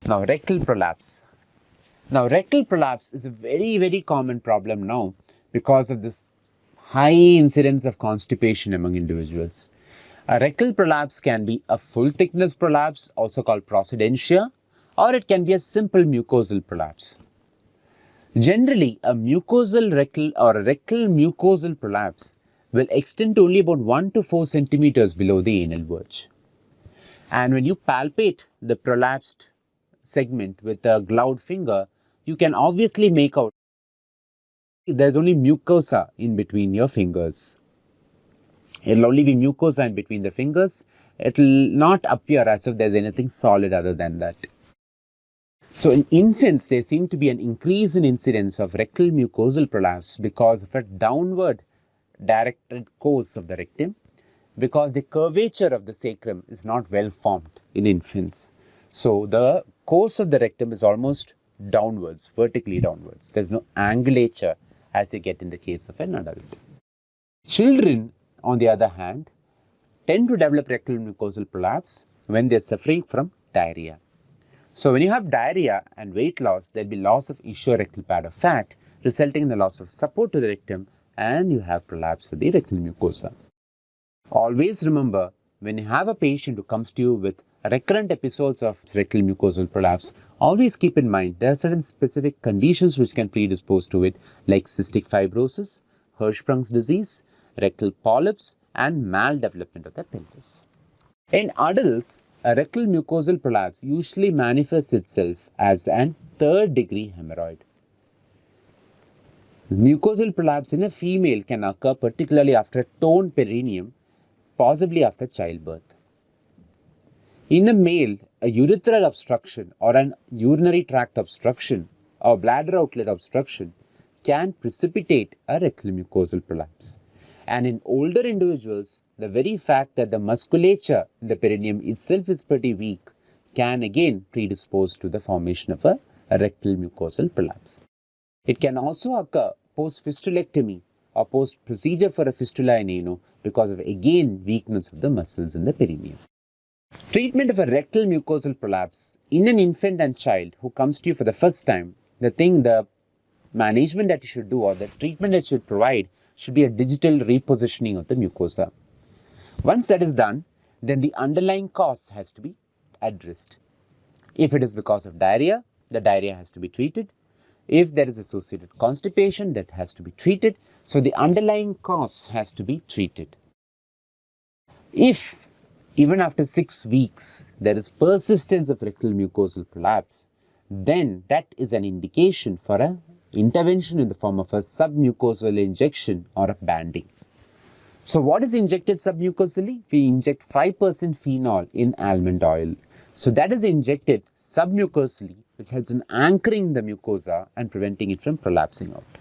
Now, rectal prolapse. Now, rectal prolapse is a very common problem now because of this high incidence of constipation among individuals. A rectal prolapse can be a full thickness prolapse, also called procedentia, or it can be a simple mucosal prolapse. Generally, a mucosal rectal or a rectal mucosal prolapse will extend to only about 1 to 4 centimeters below the anal verge. And when you palpate the prolapsed segment with a gloved finger, you can obviously make out there's only mucosa in between your fingers. It will only be mucosa in between the fingers. It will not appear as if there's anything solid other than that. So in infants, there seems to be an increase in incidence of rectal mucosal prolapse because of a downward directed course of the rectum, because the curvature of the sacrum is not well formed in infants. So the course of the rectum is almost downwards, vertically downwards. There's no angulature as you get in the case of an adult. Children, on the other hand, tend to develop rectal mucosal prolapse when they're suffering from diarrhea. So when you have diarrhea and weight loss, there'll be loss of rectal pad of fat, resulting in the loss of support to the rectum, and you have prolapse of the rectal mucosa. Always remember, when you have a patient who comes to you with recurrent episodes of rectal mucosal prolapse, always keep in mind there are certain specific conditions which can predispose to it, like cystic fibrosis, Hirschsprung's disease, rectal polyps, and maldevelopment of the pelvis. In adults, a rectal mucosal prolapse usually manifests itself as an third-degree hemorrhoid. Mucosal prolapse in a female can occur particularly after a torn perineum, possibly after childbirth. In a male, a urethral obstruction or an urinary tract obstruction or bladder outlet obstruction can precipitate a rectal mucosal prolapse. And in older individuals, the very fact that the musculature in the perineum itself is pretty weak can again predispose to the formation of a rectal mucosal prolapse. It can also occur post-fistulectomy or post-procedure for a fistula in ano because of again weakness of the muscles in the perineum. Treatment of a rectal mucosal prolapse in an infant and child who comes to you for the first time, the management that you should do or the treatment that you should provide should be a digital repositioning of the mucosa. Once that is done, then the underlying cause has to be addressed. If it is because of diarrhea, the diarrhea has to be treated. If there is associated constipation, that has to be treated. So the underlying cause has to be treated. If even after 6 weeks there is persistence of rectal mucosal prolapse, then that is an indication for an intervention in the form of a submucosal injection or a banding. So what is injected submucosally? We inject 5% phenol in almond oil. So that is injected submucosally, which helps in anchoring the mucosa and preventing it from prolapsing out.